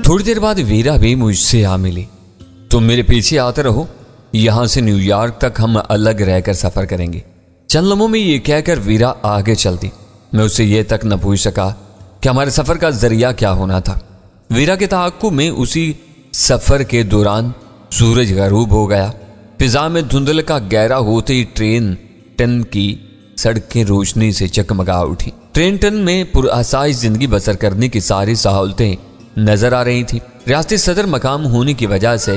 थोड़ी देर बाद वीरा भी मुझसे आ मिली। तुम मेरे पीछे आते रहो, यहां से न्यूयॉर्क तक हम अलग रहकर सफर करेंगे। चंद लम्हों में ये कहकर वीरा आगे चल दी। मैं उससे ये तक न पूछ सका कि हमारे सफर का जरिया क्या होना था। वीरा के तहक्कुब में उसी सफर के दौरान सूरज गरूब हो गया। फिजा में धुंधल का गहरा होते ही ट्रेन टन की सड़कें रोशनी से चकमगा उठी। ट्रेन टन में पुरआसाइश जिंदगी बसर करने की सारी सहूलतें नजर आ रही थी। रियासती सदर मकाम होने की वजह से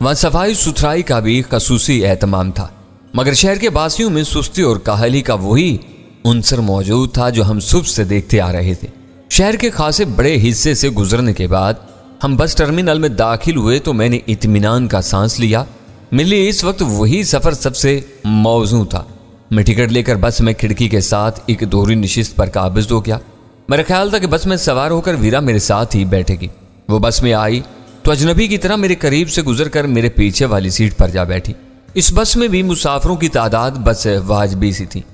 वहां सफाई सुथराई का भी खसूसी एहतमाम था, मगर शहर के बासियों में सुस्ती और काहली का वही उनसर मौजूद था जो हम सुबह से देखते आ रहे थे। शहर के खासे बड़े हिस्से से गुजरने के बाद हम बस टर्मिनल में दाखिल हुए तो मैंने इत्मीनान का सांस लिया। मेरे लिए इस वक्त वही सफर सबसे मौजू था। मैं टिकट लेकर बस में खिड़की के साथ एक दोहरी नशिस्त पर काबिज हो गया। मेरा ख्याल था कि बस में सवार होकर वीरा मेरे साथ ही बैठेगी। वो बस में आई तो अजनबी की तरह मेरे करीब से गुजरकर मेरे पीछे वाली सीट पर जा बैठी। इस बस में भी मुसाफिरों की तादाद बस वाजबी सी थी।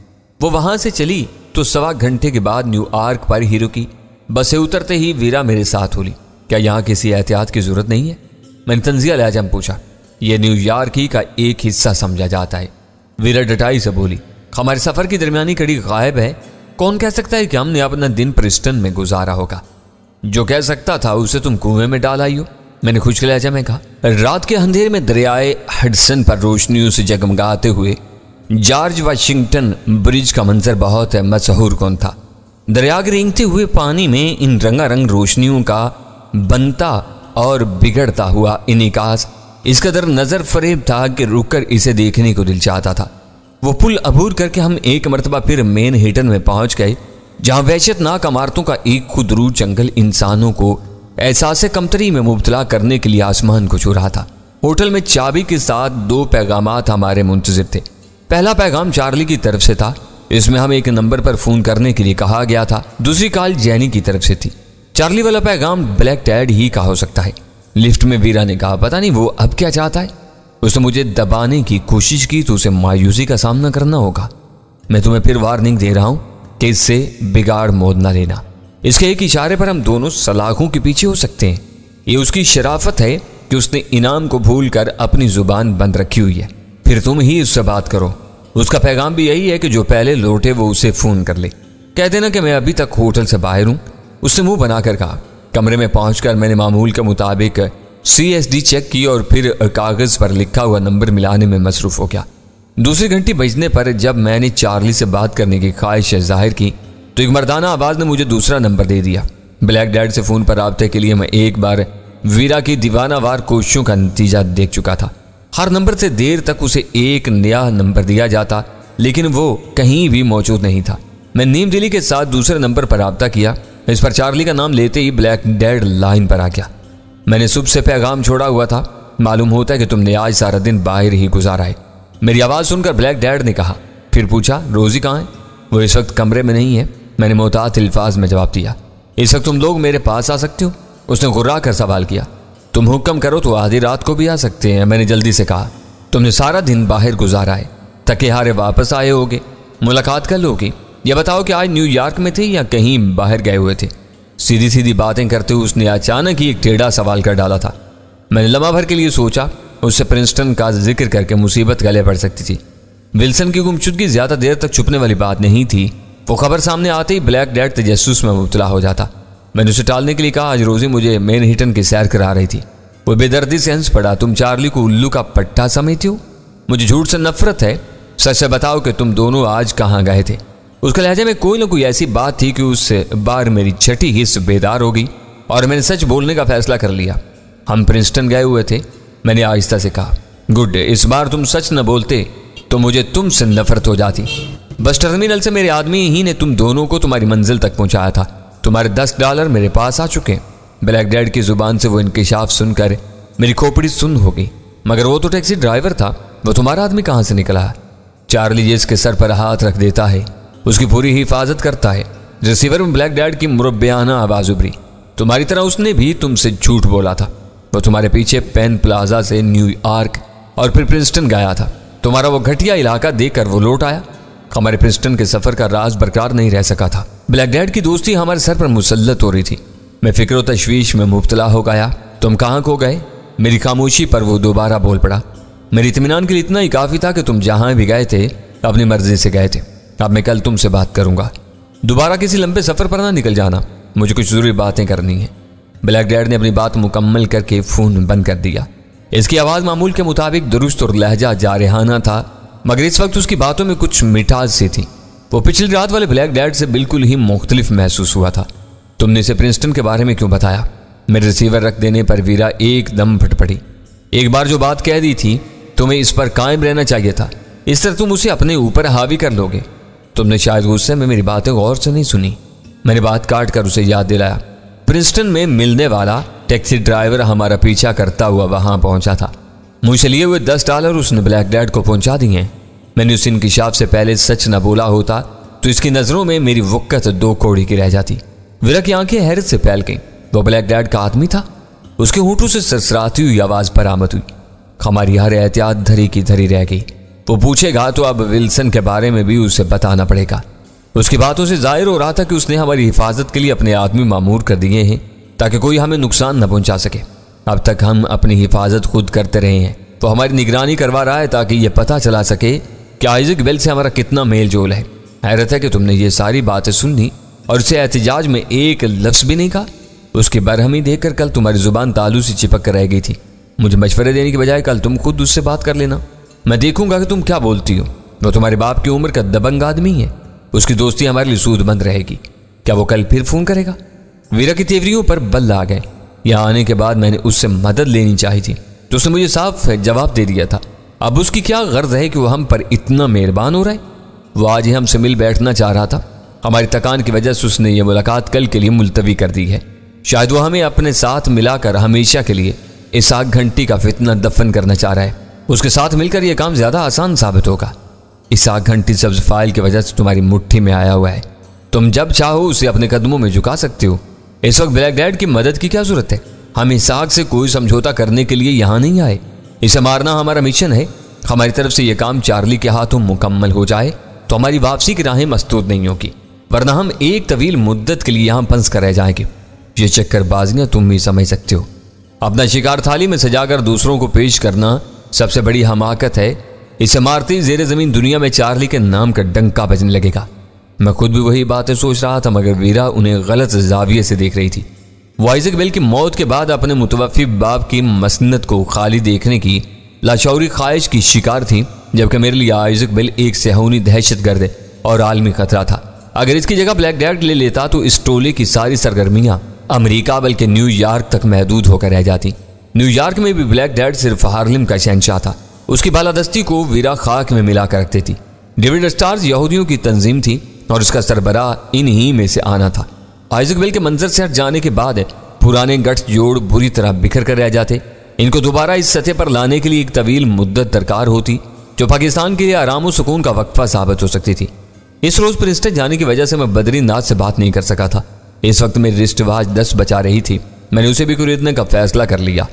वो वहां से चली तो सवा घंटे के बाद न्यूयॉर्क पर ही रुकी। बस से उतरते ही वीरा मेरे साथ बोली, क्या यहाँ किसी एहतियात की जरूरत नहीं है? मैंने तंजिया लहजा में पूछा। यह न्यूयॉर्क ही का एक हिस्सा समझा जाता है। वीरा डटाई से बोली, हमारे सफर की दरमियानी कड़ी गायब है। कौन कह सकता है कि हमने अपना दिन प्रिस्टन में गुजारा होगा? जो कह सकता था उसे तुम कुएं में डाल आई हो, मैंने खुश लहजा में कहा। रात के अंधेरे में दरियाए हडसन पर रोशनियों से जगमगाते हुए जॉर्ज वाशिंगटन ब्रिज का मंजर बहुत मशहूर कौन था। दरिया के रेंगते हुए पानी में इन रंगारंग रोशनियों का बनता और बिगड़ता हुआ इनिकास इस कदर नजर फरेब था कि रुककर इसे देखने को दिल चाहता था। वो पुल अबूर करके हम एक मरतबा फिर मेन हिटन में पहुंच गए, जहां वहशतनाक इमारतों का एक खुदरू जंगल इंसानों को एहसास कमतरी में मुब्तला करने के लिए आसमान को छू रहा था। होटल में चाबी के साथ 2 पैगामात हमारे मुंतजिर थे। पहला पैगाम चार्ली की तरफ से था। इसमें हमें एक नंबर पर फोन करने के लिए कहा गया था। दूसरी कॉल जैनी की तरफ से थी। चार्ली वाला पैगाम ब्लैक डैड ही का हो सकता है। लिफ्ट में वीरा ने कहा, पता नहीं वो अब क्या चाहता है। उसने मुझे दबाने की कोशिश की तो उसे मायूसी का सामना करना होगा। मैं तुम्हें फिर वार्निंग दे रहा हूं कि इससे बिगाड़ मोद ना लेना। इसके एक इशारे पर हम दोनों सलाखों के पीछे हो सकते हैं। ये उसकी शराफत है कि उसने इनाम को भूलकर अपनी जुबान बंद रखी हुई है। फिर तुम ही उससे बात करो। उसका पैगाम भी यही है कि जो पहले लौटे वो उसे फोन कर ले। कह देना कि मैं अभी तक होटल से बाहर हूं। उसने मुंह बनाकर कहा। कमरे में पहुंचकर मैंने मामूल के मुताबिक CSD चेक की और फिर कागज पर लिखा हुआ नंबर मिलाने में मसरूफ हो गया। दूसरी घंटी बजने पर जब मैंने चार्ली से बात करने की ख्वाहिश जाहिर की तो एक मर्दाना आवाज ने मुझे दूसरा नंबर दे दिया। ब्लैक डैड से फोन पर राब्ते के लिए मैं एक बार वीरा की दीवानावार कोशिशों का नतीजा देख चुका था। हर नंबर से देर तक उसे एक नया नंबर दिया जाता, लेकिन वो कहीं भी मौजूद नहीं था। मैं नीम दिली के साथ दूसरे नंबर पर राब्ता किया। इस पर चार्ली का नाम लेते ही ब्लैक डैड लाइन पर आ गया। मैंने सुबह से पैगाम छोड़ा हुआ था। मालूम होता है कि तुमने आज सारा दिन बाहर ही गुजारा है। मेरी आवाज़ सुनकर ब्लैक डैड ने कहा। फिर पूछा, रोजी कहाँ है? वो इस वक्त कमरे में नहीं है, मैंने मोहतात अल्फाज में जवाब दिया। इस वक्त तुम लोग मेरे पास आ सकते हो? उसने गुर्रा कर सवाल किया। तुम हुक्म करो तो आधी रात को भी आ सकते हैं, मैंने जल्दी से कहा। तुमने सारा दिन बाहर गुजारा है, थके हारे वापस आए होगे, मुलाकात कर लोगे। यह बताओ कि आज न्यूयॉर्क में थे या कहीं बाहर गए हुए थे? सीधी सीधी बातें करते हुए उसने अचानक ही एक टेढ़ा सवाल कर डाला था। मैंने लम्हा भर के लिए सोचा उससे प्रिंसटन का जिक्र करके मुसीबत गले पड़ सकती थी। विल्सन की गुमशुदगी ज्यादा देर तक छुपने वाली बात नहीं थी। वो खबर सामने आते ही ब्लैक डैड तजस्सुस में मुब्तला हो जाता। मैंने उसे टालने के लिए कहा, आज रोजी मुझे मैनहट्टन की सैर करा रही थी। वो बेदर्दी से हंस पड़ा। तुम चार्ली को उल्लू का पट्टा समझती हो? मुझे झूठ से नफरत है। सच से बताओ कि तुम दोनों आज कहाँ गए थे? उसके लहजे में कोई ना कोई ऐसी बात थी कि उस बार मेरी छठी हिस्स बेदार हो गई और मैंने सच बोलने का फैसला कर लिया। हम प्रिंसटन गए हुए थे, मैंने आहिस्ता से कहा। गुड, इस बार तुम सच न बोलते तो मुझे तुमसे नफरत हो जाती। बस टर्मिनल से मेरे आदमी ही ने तुम दोनों को तुम्हारी मंजिल तक पहुंचाया था। तुम्हारे $10 मेरे पास आ चुके हैं। ब्लैक डैड की जुबान से वो इंकिशाफ सुनकर मेरी खोपड़ी सुन हो गई। मगर वो तो टैक्सी ड्राइवर था, वो तुम्हारा आदमी कहाँ से निकला है? चार्ली जिसके सर पर हाथ रख देता है उसकी पूरी हिफाजत करता है। रिसीवर में ब्लैक डैड की मुरब्बियाना आवाज उभरी। तुम्हारी तरह उसने भी तुमसे झूठ बोला था। वो तुम्हारे पीछे पेन प्लाजा से न्यूयॉर्क और फिर प्रिंसटन गया था। तुम्हारा वो घटिया इलाका देखकर वो लौट आया। हमारे प्रिंसटन के सफर का राज बरकरार नहीं रह सका था। ब्लैक डैड की दोस्ती हमारे सर पर मुसल्लत हो रही थी। मैं फिक्र व तशवीश में मुब्तला हो गया। तुम कहाँ खो गए? मेरी खामोशी पर वो दोबारा बोल पड़ा। मेरे इत्मीनान के लिए इतना ही काफ़ी था कि तुम जहाँ भी गए थे अपनी मर्जी से गए थे। अब मैं कल तुमसे बात करूँगा। दोबारा किसी लंबे सफ़र पर ना निकल जाना, मुझे कुछ ज़रूरी बातें करनी है। ब्लैक डैड ने अपनी बात मुकम्मल करके फ़ोन बंद कर दिया। इसकी आवाज़ मामूल के मुताबिक दुरुस्त और लहजा जारहाना था, मगर इस वक्त उसकी बातों में कुछ मिठास सी थी। वो पिछली रात वाले ब्लैक डैड से बिल्कुल ही मुख्तलिफ महसूस हुआ था। तुमने इसे प्रिंसटन के बारे में क्यों बताया? मेरे रिसीवर रख देने पर वीरा एकदम फट पड़ी। एक बार जो बात कह दी थी तुम्हें इस पर कायम रहना चाहिए था। इस तरह तुम उसे अपने ऊपर हावी कर लोगे। तुमने शायद गुस्से में मेरी बातें गौर से नहीं सुनी। मैंने बात काट कर उसे याद दिलाया। प्रिंसटन में मिलने वाला टैक्सी ड्राइवर हमारा पीछा करता हुआ वहां पहुंचा था। मुझसे लिए हुए $10 उसने ब्लैक डैड को पहुंचा दिए हैं। मैंने उस इंकिशाफ से पहले सच न बोला होता तो इसकी नजरों में मेरी वक़्त 2 कौड़ी की रह जाती। वीरा की आंखें हैरत से फैल गईं। वो ब्लैक डैड का आदमी था। उसके होंठों से सरसराती हुई आवाज बरामद हुई। हमारी हर एहतियात धरी की धरी रह गई। वो पूछेगा तो अब विल्सन के बारे में भी उसे बताना पड़ेगा। उसकी बातों से जाहिर हो रहा था कि उसने हमारी हिफाजत के लिए अपने आदमी मामूर कर दिए हैं ताकि कोई हमें नुकसान न पहुंचा सके। अब तक हम अपनी हिफाजत खुद करते रहे हैं, तो हमारी निगरानी करवा रहा है ताकि यह पता चला सके कि आइजक बेल से हमारा कितना मेल जोल है। हैरत है कि तुमने ये सारी बातें सुनी और उसे एहतिजाज में एक लफ्ज़ भी नहीं कहा। उसकी बरहमी देखकर कल तुम्हारी जुबान तालू से चिपक कर रह गई थी। मुझे मशवरे देने की बजाय कल तुम खुद उससे बात कर लेना। मैं देखूंगा कि तुम क्या बोलती हो। वो तुम्हारे बाप की उम्र का दबंग आदमी है। उसकी दोस्ती हमारे लिए सूदबंद रहेगी। क्या वो कल फिर फोन करेगा? वीरा की तेवरियों पर बल आ गए। यहाँ आने के बाद मैंने उससे मदद लेनी चाहिए थी तो उसने मुझे साफ जवाब दे दिया था। अब उसकी क्या गर्ज है कि वो हम पर इतना मेहरबान हो रहा है? वो आज ही हमसे मिल बैठना चाह रहा था। हमारी थकान की वजह से उसने ये मुलाकात कल के लिए मुलतवी कर दी है। शायद वो हमें अपने साथ मिलाकर हमेशा के लिए इस आग घंटी का फितना दफन करना चाह रहा है। उसके साथ मिलकर यह काम ज्यादा आसान साबित होगा। इस आग घंटी सब्ज फाइल की वजह से तुम्हारी मुट्ठी में आया हुआ है। तुम जब चाहो उसे अपने कदमों में झुका सकते हो। इस वक्त ब्लैक डैड की मदद की क्या जरूरत है? हम इस आग से कोई समझौता करने के लिए यहाँ नहीं आए। इसे मारना हमारा मिशन है। हमारी तरफ से यह काम चार्ली के हाथों मुकम्मल हो जाए तो हमारी वापसी की राहें मस्तूद नहीं होगी, वरना हम एक तवील मुद्दत के लिए यहाँ फंस कर रह जाएंगे। ये चक्करबाजियां तुम भी समझ सकते हो। अपना शिकार थाली में सजाकर दूसरों को पेश करना सबसे बड़ी हमाकत है। इसे मारते ही जेरे जमीन दुनिया में चार्ली के नाम का डंका बजने लगेगा। मैं खुद भी वही बातें सोच रहा था, मगर वीरा उन्हें गलत जाविये से देख रही थी। वो आइजक बेल की मौत के बाद अपने मुतवफ़ी बाप की मसनत को खाली देखने की लाशौरी ख्वाहिश की शिकार थी, जबकि मेरे लिए आइजक बेल एक सेहूनी दहशतगर्द और आलमी खतरा था। अगर इसकी जगह ब्लैक डैड ले लेता तो इस टोले की सारी सरगर्मियां अमेरिका बल्कि न्यूयॉर्क तक महदूद होकर रह जाती। न्यूयॉर्क में भी ब्लैक डैड सिर्फ हार्लेम का शहंशाह था। उसकी बालादस्ती को वीरा खाक में मिला कर रखती थी। डेविड स्टार्स यहूदियों की तंजीम थी और उसका सरबराह इन्हीं में से आना था। आइजक बेल के मंजर से हट जाने के बाद पुराने गठजोड़ बुरी तरह बिखर कर रह जाते। इनको दोबारा इस सतह पर लाने के लिए एक तवील मुद्दत दरकार होती, जो पाकिस्तान के लिए आराम और सुकून का वक्फा साबित हो सकती थी। इस रोज प्रिंसटन जाने की वजह से मैं बद्रीनाथ से बात नहीं कर सका था। इस वक्त मेरी रिस्ट वॉच 10 बचा रही थी। मैंने उसे भी खरीदने का फैसला कर लिया।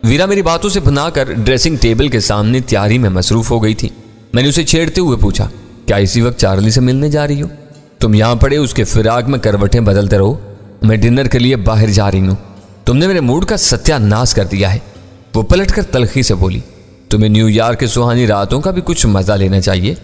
वीरा मेरी बातों से बना कर ड्रेसिंग टेबल के सामने तैयारी में मसरूफ हो गई थी। मैंने उसे छेड़ते हुए पूछा, क्या इसी वक्त चार्ली से मिलने जा रही हो? तुम यहाँ पड़े उसके फिराक में करवटें बदलते रहो। मैं डिनर के लिए बाहर जा रही हूँ। तुमने मेरे मूड का सत्यानाश कर दिया है। वो पलटकर तलखी से बोली, तुम्हें न्यूयॉर्क के सुहानी रातों का भी कुछ मजा लेना चाहिए।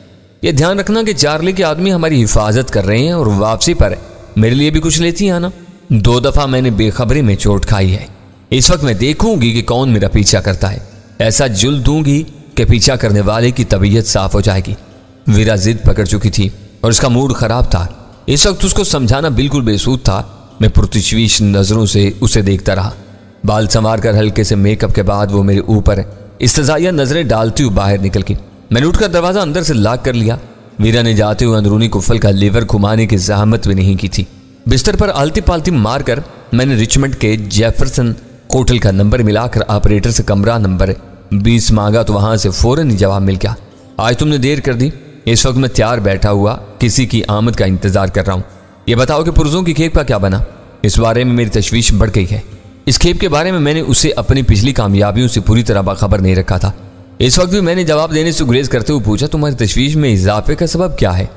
यह ध्यान रखना कि चार्ली के आदमी हमारी हिफाजत कर रहे हैं और वापसी पर मेरे लिए भी कुछ लेती आना। 2 दफा मैंने बेखबरी में चोट खाई है। इस वक्त मैं देखूंगी कि कौन मेरा पीछा करता है। ऐसा जुल दूंगी कि पीछा करने वाले की तबीयत साफ हो जाएगी। वीरा जिद पकड़ चुकी थी और उसका मूड खराब था। इस वक्त उसको समझाना बिल्कुल बेसूद था। मैं पुरतशवीश नजरों से उसे देखता रहा। बाल संवार कर हल्के से मेकअप के बाद वो मेरे ऊपर इस्तज़ाइया नजरें डालती हुई बाहर निकल गई। मैंने उठकर दरवाजा अंदर से लॉक कर लिया। वीरा ने जाते हुए अंदरूनी कुफल का लीवर घुमाने की जहमत भी नहीं की थी। बिस्तर पर आलती पालती मारकर मैंने रिचमंड के जेफरसन होटल का नंबर मिलाकर ऑपरेटर से कमरा नंबर 20 मांगा तो वहां से फौरन ही जवाब मिल गया। आज तुमने देर कर दी। इस वक्त मैं तैयार बैठा हुआ किसी की आमद का इंतजार कर रहा हूँ। ये बताओ कि पुरजों की खेप का क्या बना? इस बारे में मेरी तशवीश बढ़ गई है। इस खेप के बारे में मैंने उसे अपनी पिछली कामयाबियों से पूरी तरह बाखबर नहीं रखा था। इस वक्त भी मैंने जवाब देने से गुरेज करते हुए पूछा, तुम्हारी तशवीश में इजाफे का सबब क्या है?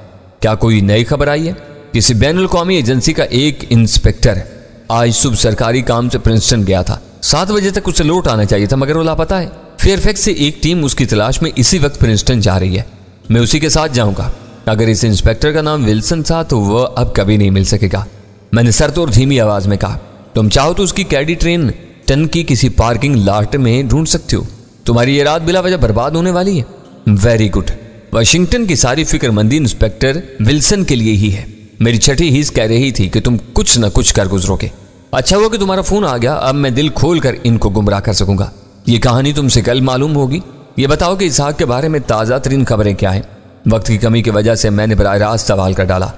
क्या कोई नई खबर आई है? किसी बैनुल-अक़वामी एजेंसी का एक इंस्पेक्टर आज सुबह सरकारी काम से प्रिंसटन गया था। 7 बजे तक उसे लौट आना चाहिए था, मगर वो लापता है। फेयरफैक्स से एक टीम उसकी तलाश में इसी वक्त प्रिंसटन जा रही है। मैं उसी के साथ जाऊंगा। अगर इस इंस्पेक्टर का नाम विल्सन था तो वह अब कभी नहीं मिल सकेगा। मैंने सर्द और धीमी आवाज में कहा, तुम चाहो तो उसकी कैडी ट्रेन टन की किसी पार्किंग लॉट में ढूंढ सकते हो। तुम्हारी ये रात बिला वजह बर्बाद होने वाली है। Very good. वाशिंगटन की सारी फिक्रमंदी इंस्पेक्टर विल्सन के लिए ही है। मेरी छठी हिस्स कह रही थी कि तुम कुछ न कुछ कर गुजरोगे। अच्छा हुआ कि तुम्हारा फोन आ गया, अब मैं दिल खोल कर इनको गुमराह कर सकूंगा। ये कहानी तुमसे कल मालूम होगी। ये बताओ कि इसहाक के बारे में ताज़ा तरीन खबरें क्या हैं। वक्त की कमी की वजह से मैंने बराह रास्त सवाल कर डाला।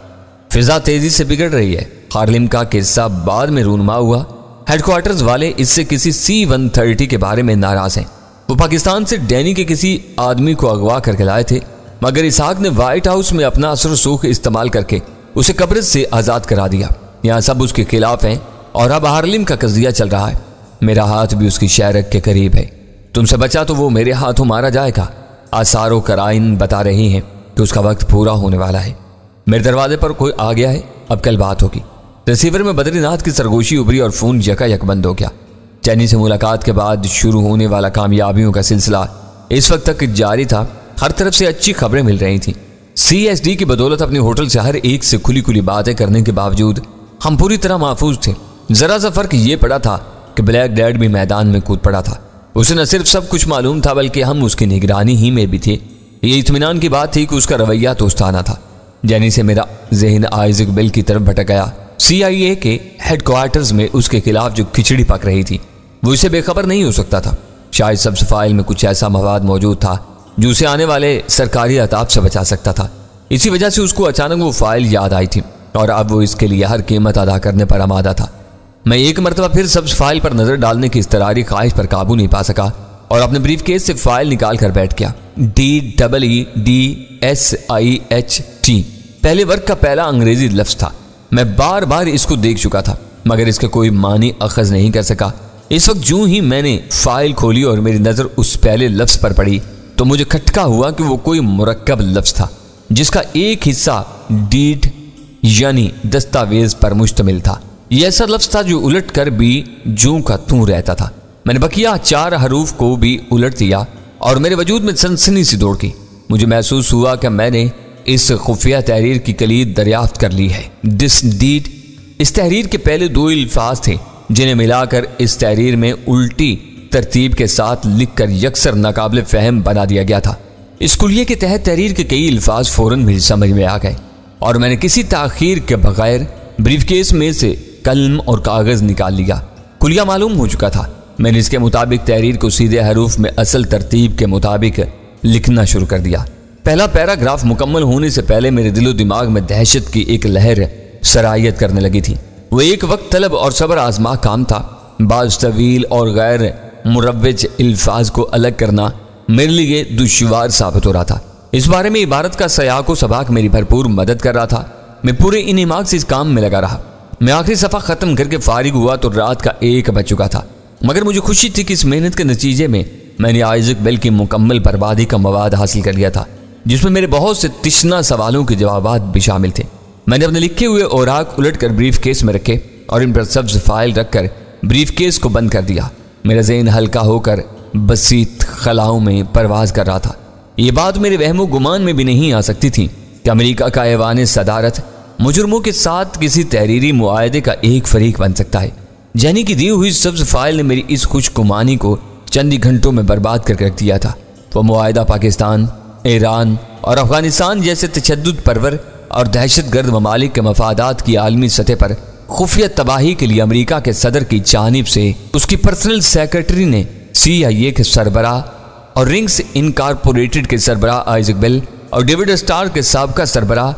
फिजा तेजी से बिगड़ रही है। हार्लिम का किस्सा बाद में रूनुमा हुआ। हेडक्वार्टर्स वाले इससे किसी C-130 के बारे में नाराज हैं। वो पाकिस्तान से डैनी के किसी आदमी को अगवा करके लाए थे, मगर इसहाक ने व्हाइट हाउस में अपना असर सूख इस्तेमाल करके उसे कब्र से आज़ाद करा दिया। यहाँ सब उसके खिलाफ हैं और अब हार्लिम का कज़िया चल रहा है। मेरा हाथ भी उसकी शहरक के करीब है। तुमसे बचा तो वो मेरे हाथों मारा जाएगा। आसारो कराइन बता रही हैं कि उसका वक्त पूरा होने वाला है। मेरे दरवाजे पर कोई आ गया है, अब कल बात होगी। रिसीवर में बद्रीनाथ की सरगोशी उभरी और फोन यकायक बंद हो गया। चैनी से मुलाकात के बाद शुरू होने वाला कामयाबियों का सिलसिला इस वक्त तक जारी था। हर तरफ से अच्छी खबरें मिल रही थी। CSD की बदौलत अपने होटल से हर एक से खुली खुली बातें करने के बावजूद हम पूरी तरह महफूज थे। जरा सा फर्क ये पड़ा था कि ब्लैक डैड भी मैदान में कूद पड़ा था। उसे न सिर्फ सब कुछ मालूम था, बल्कि हम उसकी निगरानी ही में भी थे। ये इत्मीनान की बात थी कि उसका रवैया दोस्ताना था। जैनी से मेरा जहन आइजक बेल की तरफ भटक गया। CIA के हेडक्वार्टर्स में उसके खिलाफ जो खिचड़ी पक रही थी वो इसे बेखबर नहीं हो सकता था। शायद सब्ज फाइल में कुछ ऐसा मवाद मौजूद था जो उसे आने वाले सरकारी अताब से बचा सकता था। इसी वजह से उसको अचानक वो फाइल याद आई थी और अब वो इसके लिए हर कीमत अदा करने पर आमादा था। मैं एक मरतबा फिर सब्ज फाइल पर नजर डालने की इस्तरारी ख्वाहिश पर काबू नहीं पा सका और अपने ब्रीफ केस से फाइल निकाल कर बैठ गया। DEEDSIHT पहले वर्ग का पहला अंग्रेजी लफ्ज था। मैं बार बार इसको देख चुका था, मगर इसका कोई मानी अखज नहीं कर सका। इस वक्त जूं ही मैंने फाइल खोली और मेरी नजर उस पहले लफ्ज पर पड़ी तो मुझे खटका हुआ कि वो कोई मुरक्कब लफ्ज था जिसका एक हिस्सा डीड यानी दस्तावेज पर मुश्तमिल था। यह ऐसा लफ्ज था जो उलट कर भी जूं का तू रहता था। मैंने बकिया 4 हरूफ को भी उलट दिया और मेरे वजूद में सनसनी सी दौड़ गई। मुझे महसूस हुआ कि मैंने इस खुफिया तहरीर की कलीद दरियाफ्त कर ली है। दिस डीड इस तहरीर के पहले 2 अल्फाज थे जिन्हें मिलाकर इस तहरीर में उल्टी तरतीब के साथ लिखकर यकसर नाकाबिल फहम बना दिया गया था। इस कुलिये के तहत तहरीर के कई अल्फाज फौरन मेरी समझ में आ गए और मैंने किसी ताखीर के बगैर ब्रीफकेस में से कलम और कागज निकाल लिया। कुलिया मालूम हो चुका था। मैंने इसके मुताबिक तहरीर को सीधे हरूफ में असल तरतीब के मुताबिक लिखना शुरू कर दिया। पहला पैराग्राफ मुकम्मल होने से पहले मेरे दिलो दिमाग में दहशत की एक लहर सरायत करने लगी थी। वो एक वक्त तलब और सब्र आजमा काम था। बाज तवील और गैर मुरव्वज अल्फाज को अलग करना मेरे लिए दुश्वार साबित हो रहा था। इस बारे में इबारत का सयाको सबाक मेरी भरपूर मदद कर रहा था। मैं पूरे इनेमाग से इस काम में लगा रहा। मैं आखिरी सफ़ा ख़त्म करके फारिग हुआ तो रात का 1 बज चुका था, मगर मुझे खुशी थी कि इस मेहनत के नतीजे में मैंने आइजक बेल की मुकम्मल बर्बादी का मवाद हासिल कर लिया था, जिसमें मेरे बहुत से तिश्ना सवालों के जवाबात भी शामिल थे। मैंने अपने लिखे हुए औराक उलट कर ब्रीफ केस में रखे और इन पर सब्ज फाइल रखकर ब्रीफ केस को बंद कर दिया। मेरा ज़हन हल्का होकर बसीत खलाओं में परवाज कर रहा था। ये बात मेरे वहमो गुमान में भी नहीं आ सकती थी कि अमेरिका का ऐवान सदारत मुजरमों के साथ किसी तहरीरी मुआहदे का एक फरीक बन सकता है। जैनी की दी हुई सब्ज फाइल ने मेरी इस खुशगुमानी को चंद ही घंटों में बर्बाद करके रख दिया था। वो मुआहदा पाकिस्तान, ईरान और अफगानिस्तान जैसे तशद्दुद परवर और दहशतगर्द ममालिक के मफादात की आलमी सतह पर खुफिया तबाही के लिए अमेरिका के सदर की जानिब से उसकी पर्सनल सेक्रेटरी ने CIA के सरबराह और रिंग्स इनकॉर्पोरेटेड के सरबराह आइजक बेल और डेविड स्टार के साबका सरबराह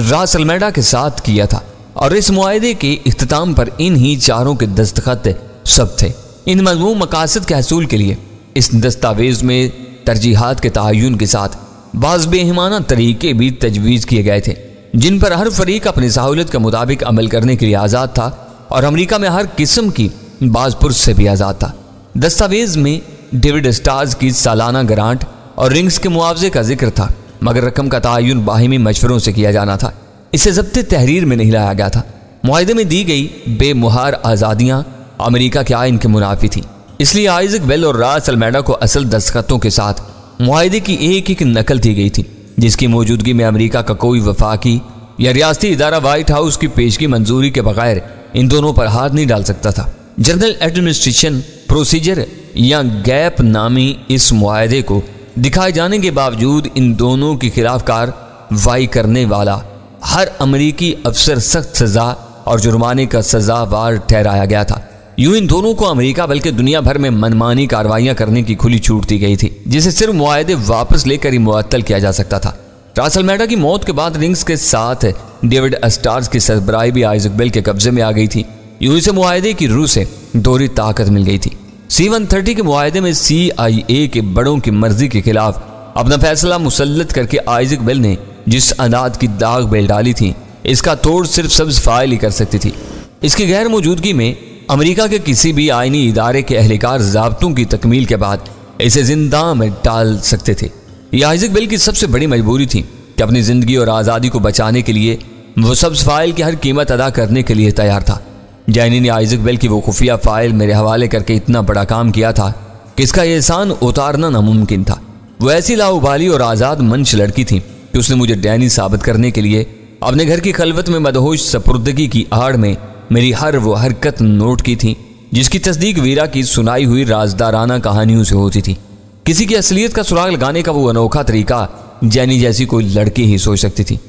रास अल्मेडा के साथ किया था। और इस मुआहदे के इख्तिताम पर इन ही चारों के दस्तखत सब थे। इन मज़मूम मकासद के हसूल के लिए इस दस्तावेज में तरजीहात के तयन के साथ बाज़ बेईमाना तरीके भी तजवीज़ किए गए थे, जिन पर हर फरीक अपनी सहूलत के मुताबिक अमल करने के लिए आज़ाद था और अमेरिका में हर किस्म की बाज़पुर से भी आज़ाद था। दस्तावेज में डेविड स्टार्स की सालाना ग्रांट और रिंग्स के मुआवजे का जिक्र था, मगर रकम का तयन बाहिमी मशवरों से किया जाना था। इसे ज़ब्ते तहरीर में नहीं लाया गया था। मुआहदे में दी गई बेमुहार आज़ादियाँ अमेरिका के आइन के मुनाफी थी। इसलिए आइजक बेल और रास अल्मेडा को असल दस्तखतों के साथ मुआहदे की एक एक नकल दी गई थी, जिसकी मौजूदगी में अमेरिका का कोई वफाकी या रियासती इदारा व्हाइट हाउस की पेशगी मंजूरी के बगैर इन दोनों पर हाथ नहीं डाल सकता था। जनरल एडमिनिस्ट्रेशन प्रोसीजर या गैप नामी इस मुआहदे को दिखाए जाने के बावजूद इन दोनों के खिलाफ कार्रवाई करने वाला हर अमेरिकी अफसर सख्त सजा और जुर्माने का सजावार ठहराया गया था। यूं इन दोनों को अमेरिका बल्कि दुनिया भर में मनमानी कार्रवाइयां करने की खुली छूट दी गई थी, जिसे सिर्फ मुआहदे वापस लेकर ही मुअत्तल किया जा सकता था। रास अल्मेडा की मौत के बाद रिंग्स के साथ डेविड अस्टार्स की सरबराही भी आइजक बेल के कब्जे में आ गई थी। यूं इसे मुआहदे की रूह से दोहरी ताकत मिल गई थी। C-130 के मुआहदे में CIA के बड़ों की मर्जी के खिलाफ अपना फैसला मुसल्लत करके आइजक बेल ने जिस अनाद की दाग बेल डाली थी, इसका तोड़ सिर्फ सब्ज फाइल ही कर सकती थी। इसकी गैर मौजूदगी में अमेरिका के किसी भी आईनी इदारे के एहलकार ज़ाब्तों की तकमील के बाद इसे जिंदा में डाल सकते थे। यह आइजक बेल की सबसे बड़ी मजबूरी थी कि अपनी जिंदगी और आज़ादी को बचाने के लिए वो सब्ज फाइल की हर कीमत अदा करने के लिए तैयार था। जैनी ने आइजक बेल की वो खुफिया फाइल मेरे हवाले करके इतना बड़ा काम किया था कि इसका एहसान उतारना नामुमकिन था। वो ऐसी लाउबाली और आज़ाद मंच लड़की थी कि उसने मुझे डैनी साबित करने के लिए अपने घर की खलवत में मदहोश सपुर्दगी की आड़ में मेरी हर वो हरकत नोट की थी, जिसकी तस्दीक वीरा की सुनाई हुई राजदाराना कहानियों से होती थी। किसी की असलियत का सुराग लगाने का वो अनोखा तरीका जैनी जैसी कोई लड़की ही सोच सकती थी।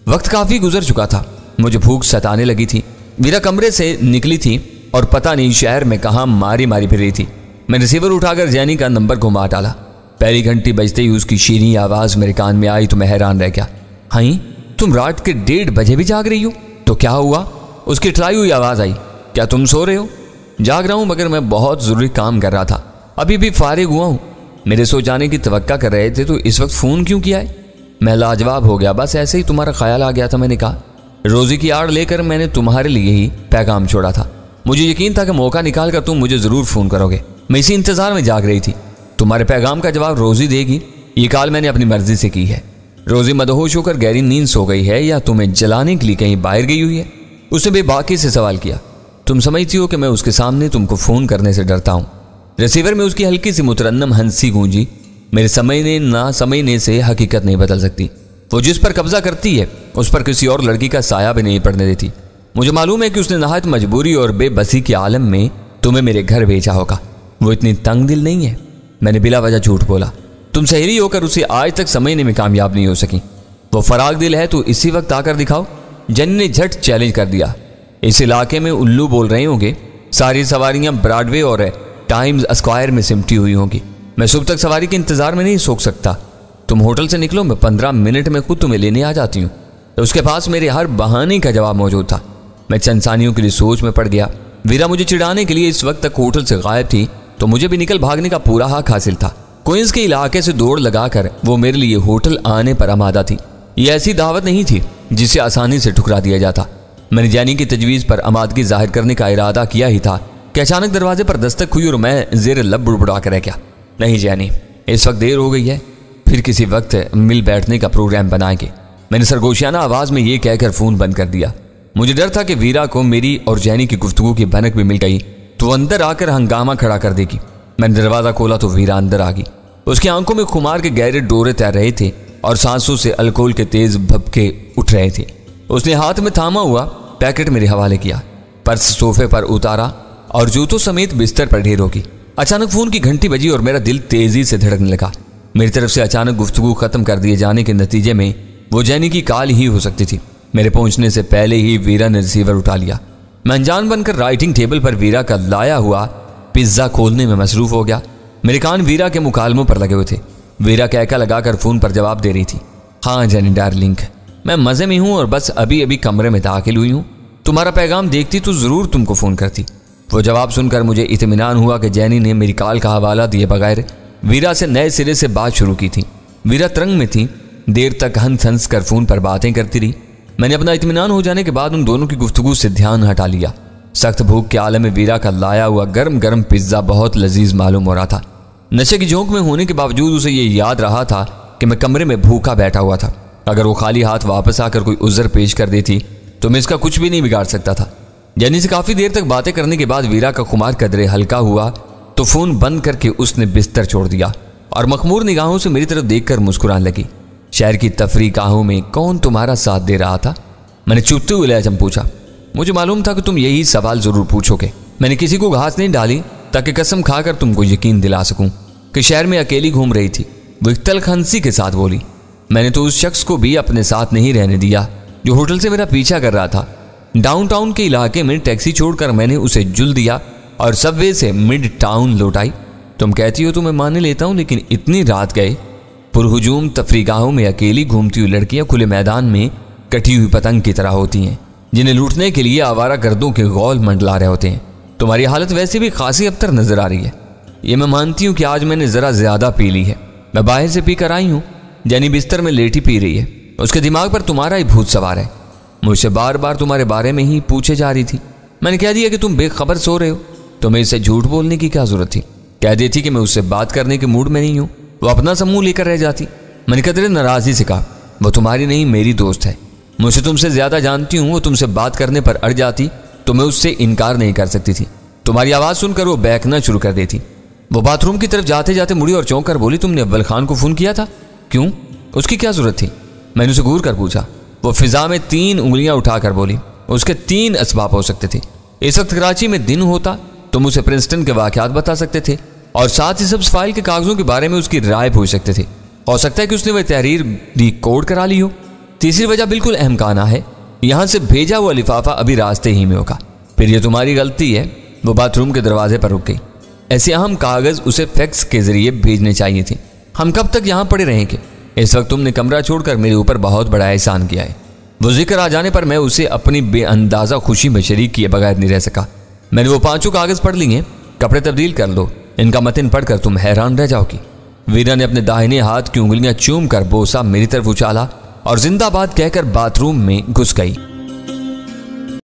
वक्त काफ़ी गुजर चुका था, मुझे भूख सताने लगी थी। वीरा कमरे से निकली थी और पता नहीं शहर में कहाँ मारी मारी फिर रही थी। मैं रिसीवर उठाकर जैनी का नंबर घुमा डाला। पहली घंटी बजते ही उसकी शीरीं आवाज़ मेरे कान में आई तो मैं हैरान रह गया। हाँ, तुम रात के 1:30 बजे भी जाग रही हो? तो क्या हुआ? उसकी ठलाई हुई आवाज़ आई। क्या तुम सो रहे हो? जाग रहा हूँ, मगर मैं बहुत ज़रूरी काम कर रहा था, अभी भी फारिग हुआ हूँ। मेरे सो जाने की तवक्का कर रहे थे तो इस वक्त फ़ोन क्यों किया है? मैं लाजवाब हो गया। बस ऐसे ही तुम्हारा ख्याल आ गया था। मैंने कहा, रोज़ी की आड़ लेकर मैंने तुम्हारे लिए ही पैगाम छोड़ा था। मुझे यकीन था कि मौका निकाल कर तुम मुझे ज़रूर फ़ोन करोगे। मैं इसी इंतज़ार में जाग रही थी। तुम्हारे पैगाम का जवाब रोज़ी देगी, ये कॉल मैंने अपनी मर्जी से की है। रोज़ी मदहोश होकर गहरी नींद सो गई है या तुम्हें जलाने के लिए कहीं बाहर गई हुई है? उसने बेबाकी से सवाल किया। तुम समझती हो कि मैं उसके सामने तुमको फ़ोन करने से डरता हूँ? रिसीवर में उसकी हल्की सी मुतरन्नम हंसी गूंजी। मेरे समझने ना समझने से हकीकत नहीं बदल सकती। वो जिस पर कब्जा करती है उस पर किसी और लड़की का साया भी नहीं पड़ने देती। मुझे मालूम है कि उसने नहायत मजबूरी और बेबसी के आलम में तुम्हें मेरे घर भेजा होगा। वो इतनी तंग दिल नहीं है। मैंने बिला वजह झूठ बोला। तुम सहेली होकर उसे आज तक समझने में कामयाब नहीं हो सकी। वो फराग दिल है तो इसी वक्त आकर दिखाओ। जनी ने झट चैलेंज कर दिया। इस इलाके में उल्लू बोल रहे होंगे। सारी सवारियां ब्रॉडवे और टाइम्स स्क्वायर में सिमटी हुई होंगी। मैं सुबह तक सवारी के इंतजार में नहीं सो सकता। तुम होटल से निकलो, मैं 15 मिनट में खुद तुम्हें लेने आ जाती हूँ। तो उसके पास मेरे हर बहाने का जवाब मौजूद था। मैं चंद सानियों के लिए सोच में पड़ गया। वीरा मुझे चिढ़ाने के लिए इस वक्त तक होटल से गायब थी तो मुझे भी निकल भागने का पूरा हक हासिल था। क्वींस के इलाके से दौड़ लगाकर वो मेरे लिए होटल आने पर आमादा थी। ये ऐसी दावत नहीं थी जिसे आसानी से ठुकरा दिया जाता। मैंने जैनी की तजवीज़ पर आमादगी जाहिर करने का इरादा किया ही था कि अचानक दरवाजे पर दस्तक हुई और मैं ज़ेर लब बुड़बुड़ा कर रह गया। नहीं जैनी, इस वक्त देर हो गई है, फिर किसी वक्त मिल बैठने का प्रोग्राम बनाएंगे। मैंने सरगोशियाना आवाज़ में ये कहकर फ़ोन बंद कर दिया। मुझे डर था कि वीरा को मेरी और जैनी की गुफ्तगू की भनक भी मिल गई तो अंदर आकर हंगामा खड़ा कर देगी। मैंने दरवाज़ा खोला तो वीरा अंदर आ गई। उसकी आंखों में खुमार के गहरे डोरे तैर रहे थे और सांसों से अल्कोहल के तेज भपके उठ रहे थे। उसने हाथ में थामा हुआ पैकेट मेरे हवाले किया, पर्स सोफे पर उतारा और जूतों समेत बिस्तर पर ढेर होगी। अचानक फ़ोन की घंटी बजी और मेरा दिल तेजी से धड़कने लगा। मेरी तरफ से अचानक गुफ्तगू खत्म कर दिए जाने के नतीजे में वो जैनी की कॉल ही हो सकती थी। मेरे पहुंचने से पहले ही वीरा ने रिसीवर उठा लिया। मैं अनजान बनकर राइटिंग टेबल पर वीरा का लाया हुआ पिज्ज़ा खोलने में मसरूफ हो गया। मेरे कान वीरा के मुकालमों पर लगे हुए थे। वीरा कहका लगाकर फ़ोन पर जवाब दे रही थी। हाँ जैनी डार्लिंग, मैं मज़े में हूँ और बस अभी अभी कमरे में दाखिल हुई हूँ। तुम्हारा पैगाम देखती तो ज़रूर तुमको फ़ोन करती। वो जवाब सुनकर मुझे इत्मीनान हुआ कि जैनी ने मेरी कॉल का हवाला दिए बगैर वीरा से नए सिरे से बात शुरू की थी। वीरा तरंग में थी। देर तक हंस हंस कर फ़ोन पर बातें करती रही। मैंने अपना इत्मीनान हो जाने के बाद उन दोनों की गुफ्तगू से ध्यान हटा लिया। सख्त भूख के आलम में वीरा का लाया हुआ गर्म गर्म पिज्ज़ा बहुत लजीज मालूम हो रहा था। नशे की झोंक में होने के बावजूद उसे ये याद रहा था कि मैं कमरे में भूखा बैठा हुआ था। अगर वो खाली हाथ वापस आकर कोई उज़्र पेश कर देती तो मैं इसका कुछ भी नहीं बिगाड़ सकता था। जैनी से काफी देर तक बातें करने के बाद वीरा का खुमार कदरे हल्का हुआ तो फोन बंद करके उसने बिस्तर छोड़ दिया और मखमूर निगाहों से मेरी तरफ देखकर मुस्कुराने लगी। शहर की तफरीकाहों में कौन तुम्हारा साथ दे रहा था? मैंने चुपते हुए लहजा में पूछा। मुझे मालूम था कि तुम यही सवाल जरूर पूछोगे। मैंने किसी को घास नहीं डाली ताकि कसम खाकर तुमको यकीन दिला सकूं कि शहर में अकेली घूम रही थी, वो एक तलखनसी के साथ बोली। मैंने तो उस शख्स को भी अपने साथ नहीं रहने दिया जो होटल से मेरा पीछा कर रहा था। डाउनटाउन के इलाके में टैक्सी छोड़कर मैंने उसे जुल दिया और सबवे से मिड टाउन लौट आई। तुम कहती हो तो मैं मान लेता हूं, लेकिन इतनी रात गए। पुरहुजूम तफरीगाहों में अकेली घूमती हुई लड़कियां खुले मैदान में कटी हुई पतंग की तरह होती हैं, जिन्हें लूटने के लिए आवारा गर्दों के गौल मंडला रहे होते हैं। तुम्हारी हालत वैसे भी खासी अबतर नजर आ रही है। ये मैं मानती हूँ कि आज मैंने जरा ज्यादा पी ली है। मैं बाहर से पी कर आई हूँ। जैनी बिस्तर में लेटी पी रही है, उसके दिमाग पर तुम्हारा ही भूत सवार है। मुझसे बार बार तुम्हारे बारे में ही पूछे जा रही थी। मैंने कह दिया कि तुम बेखबर सो रहे हो। तुम्हें इससे झूठ बोलने की क्या जरूरत थी? कह देती कि मैं उससे बात करने के मूड में नहीं हूँ, वो अपना समूह लेकर रह जाती। मैंने कदरे नाराजगी से कहा, वो तुम्हारी नहीं मेरी दोस्त है। मुझसे तुमसे ज्यादा जानती हूँ। वो तुमसे बात करने पर अड़ जाती तो मैं उससे इनकार नहीं कर सकती थी। तुम्हारी आवाज सुनकर वो बहकना शुरू कर देती। वो बाथरूम की तरफ जाते जाते मुड़ी और चौंक कर बोली, तुमने अव्वल खान को फोन किया था? क्यों? उसकी क्या जरूरत थी? मैंने उसे घूर कर पूछा। वो फिजा में 3 उंगलियां उठाकर बोली, उसके 3 असबाब हो सकते थे। इस वक्त कराची में दिन होता, तुम उसे प्रिंसटन के वाकयात बता सकते थे और साथ ही सब फाइल के कागजों के बारे में उसकी राय पूछ सकते थे। हो सकता है कि उसने वह तहरीर डिकोड करा ली हो। तीसरी वजह बिल्कुल अहमकाना है, यहां से भेजा हुआ लिफाफा अभी रास्ते ही में होगा। फिर यह तुम्हारी गलती है, वो बाथरूम के दरवाजे पर रुक गई। ऐसे अहम कागज उसे फैक्स के जरिए भेजने चाहिए थे। हम कब तक यहां पड़े रहेंगे? इस वक्त तुमने कमरा छोड़कर मेरे ऊपर बहुत बड़ा एहसान किया है। वो जिक्र आ जाने पर मैं उसे अपनी बेअंदाजा खुशी में शरीक किए बगैर नहीं रह सका। मैंने वो 5 कागज पढ़ लिए। कपड़े तब्दील कर लो, इनका मतन पढ़कर तुम हैरान रह जाओगी। वीरा ने अपने दाहिने हाथ की उंगलियां चूम कर बोसा मेरी तरफ उछाला और जिंदाबाद कहकर बाथरूम में घुस गई।